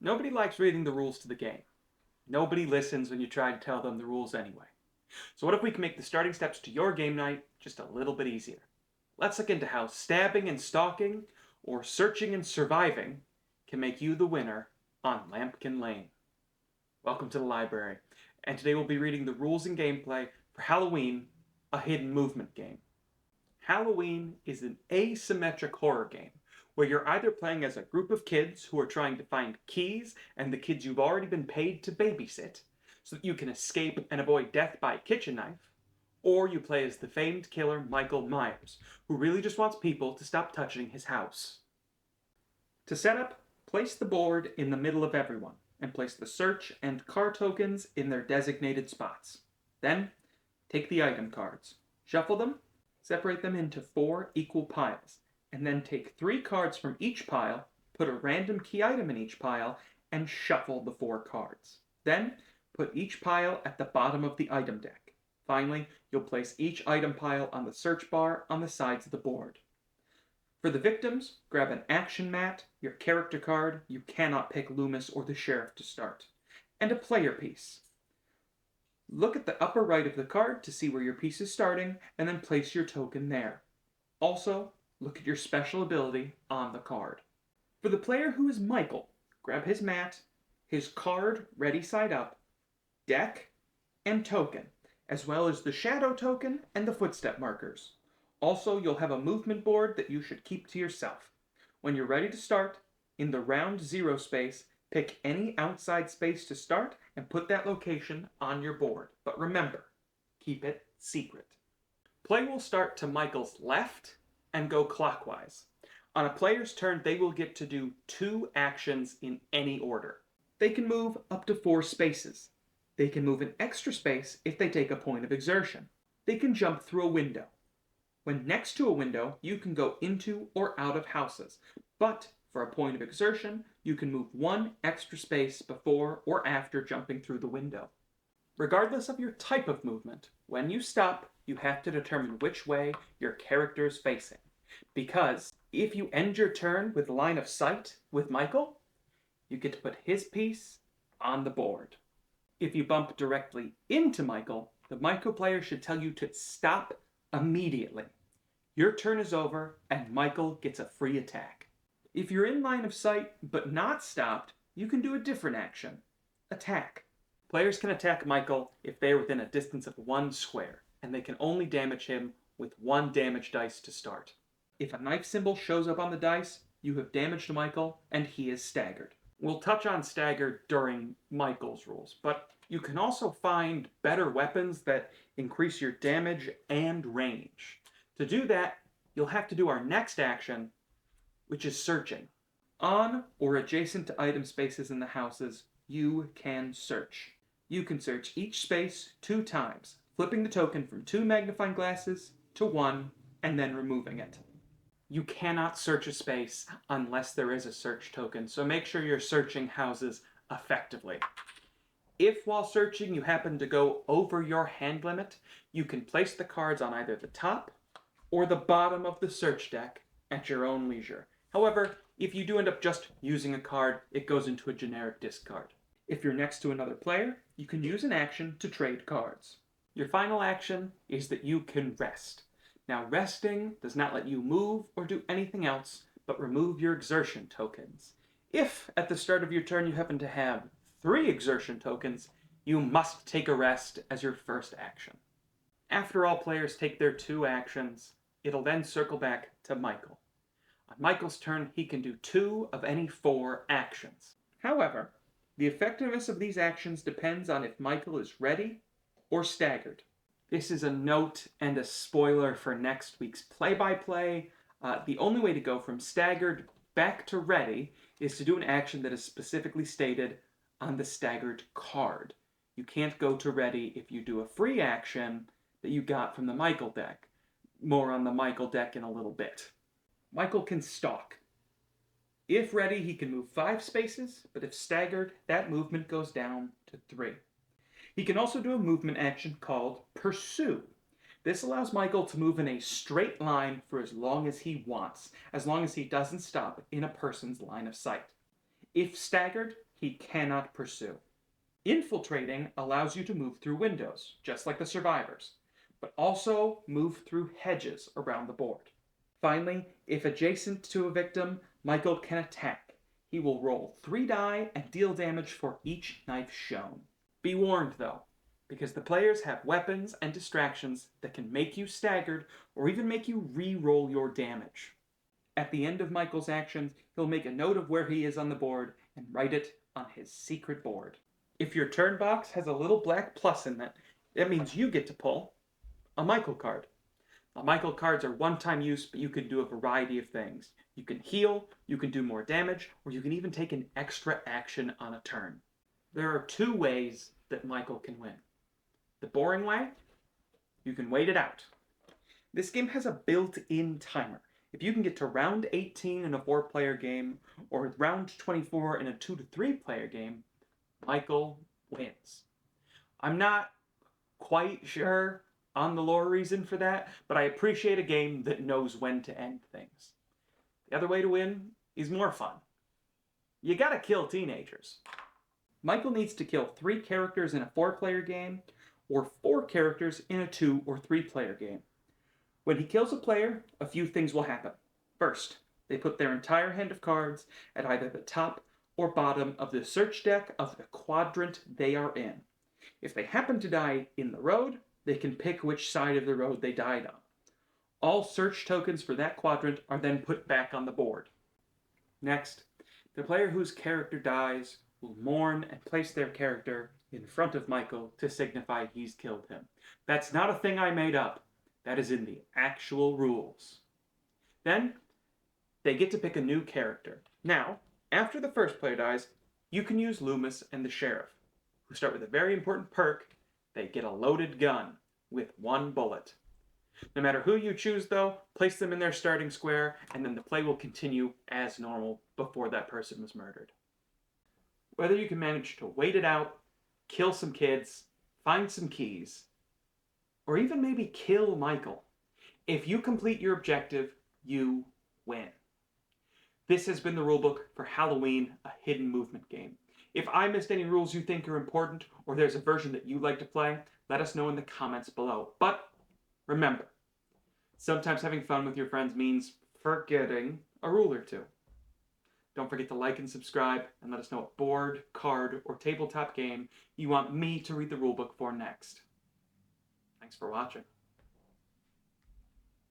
Nobody likes reading the rules to the game. Nobody listens when you try to tell them the rules anyway. So what if we can make the starting steps to your game night just a little bit easier? Let's look into how stabbing and stalking, or searching and surviving, can make you the winner on Lampkin Lane. Welcome to the library, and today we'll be reading the rules and gameplay for Halloween, a hidden movement game. Halloween is an asymmetric horror game where you're either playing as a group of kids who are trying to find keys and the kids you've already been paid to babysit so that you can escape and avoid death by kitchen knife, or you play as the famed killer Michael Myers, who really just wants people to stop touching his house. To set up, place the board in the middle of everyone and place the search and car tokens in their designated spots. Then, take the item cards, shuffle them, separate them into 4 equal piles, and then take 3 cards from each pile, put a random key item in each pile, and shuffle the 4 cards. Then, put each pile at the bottom of the item deck. Finally, you'll place each item pile on the search bar on the sides of the board. For the victims, grab an action mat, your character card, you cannot pick Loomis or the sheriff to start, and a player piece. Look at the upper right of the card to see where your piece is starting, and then place your token there. Also, look at your special ability on the card. For the player who is Michael, grab his mat, his card ready side up, deck, and token, as well as the shadow token and the footstep markers. Also, you'll have a movement board that you should keep to yourself. When you're ready to start, in the round 0 space, pick any outside space to start and put that location on your board. But remember, keep it secret. Play will start to Michael's left and go clockwise. On a player's turn, they will get to do 2 actions in any order. They can move up to 4 spaces. They can move an extra space if they take a point of exertion. They can jump through a window. When next to a window, you can go into or out of houses, but for a point of exertion, you can move 1 extra space before or after jumping through the window. Regardless of your type of movement, when you stop, you have to determine which way your character is facing. Because if you end your turn with line of sight with Michael, you get to put his piece on the board. If you bump directly into Michael, the Michael player should tell you to stop immediately. Your turn is over and Michael gets a free attack. If you're in line of sight but not stopped, you can do a different action. Attack. Players can attack Michael if they are within a distance of 1 square, and they can only damage him with 1 damage dice to start. If a knife symbol shows up on the dice, you have damaged Michael and he is staggered. We'll touch on staggered during Michael's rules, but you can also find better weapons that increase your damage and range. To do that, you'll have to do our next action, which is searching. On or adjacent to item spaces in the houses, you can search. You can search each space 2 times, flipping the token from 2 magnifying glasses to 1, and then removing it. You cannot search a space unless there is a search token, so make sure you're searching houses effectively. If while searching you happen to go over your hand limit, you can place the cards on either the top or the bottom of the search deck at your own leisure. However, if you do end up just using a card, it goes into a generic discard. If you're next to another player, you can use an action to trade cards. Your final action is that you can rest. Now, resting does not let you move or do anything else but remove your exertion tokens. If at the start of your turn you happen to have 3 exertion tokens, you must take a rest as your first action. After all players take their 2 actions, it'll then circle back to Michael. On Michael's turn, he can do 2 of any 4 actions. However, the effectiveness of these actions depends on if Michael is ready or staggered. This is a note and a spoiler for next week's play-by-play. The only way to go from staggered back to ready is to do an action that is specifically stated on the staggered card. You can't go to ready if you do a free action that you got from the Michael deck. More on the Michael deck in a little bit. Michael can stalk. If ready, he can move 5 spaces, but if staggered, that movement goes down to 3. He can also do a movement action called Pursue. This allows Michael to move in a straight line for as long as he wants, as long as he doesn't stop in a person's line of sight. If staggered, he cannot pursue. Infiltrating allows you to move through windows, just like the survivors, but also move through hedges around the board. Finally, if adjacent to a victim, Michael can attack. He will roll 3 die and deal damage for each knife shown. Be warned though, because the players have weapons and distractions that can make you staggered or even make you re-roll your damage. At the end of Michael's actions, he'll make a note of where he is on the board and write it on his secret board. If your turn box has a little black plus in it, that means you get to pull a Michael card. Now, Michael cards are one-time use, but you can do a variety of things. You can heal, you can do more damage, or you can even take an extra action on a turn. There are 2 ways that Michael can win. The boring way, you can wait it out. This game has a built-in timer. If you can get to round 18 in a 4-player game, or round 24 in a 2 to 3-player game, Michael wins. I'm not quite sure on the lore reason for that, but I appreciate a game that knows when to end things. The other way to win is more fun. You gotta kill teenagers. Michael needs to kill 3 characters in a 4-player game, or 4 characters in a 2 or 3-player game. When he kills a player, a few things will happen. First, they put their entire hand of cards at either the top or bottom of the search deck of the quadrant they are in. If they happen to die in the road, they can pick which side of the road they died on. All search tokens for that quadrant are then put back on the board. Next, the player whose character dies will mourn and place their character in front of Michael to signify he's killed him. That's not a thing I made up. That is in the actual rules. Then, they get to pick a new character. Now, after the first player dies, you can use Loomis and the Sheriff, who start with a very important perk. They get a loaded gun with 1 bullet. No matter who you choose though, place them in their starting square, and then the play will continue as normal before that person was murdered. Whether you can manage to wait it out, kill some kids, find some keys, or even maybe kill Michael, if you complete your objective, you win. This has been the rulebook for Halloween, a hidden movement game. If I missed any rules you think are important, or there's a version that you'd like to play, let us know in the comments below. But remember, sometimes having fun with your friends means forgetting a rule or 2. Don't forget to like and subscribe, and let us know what board, card, or tabletop game you want me to read the rulebook for next. Thanks for watching.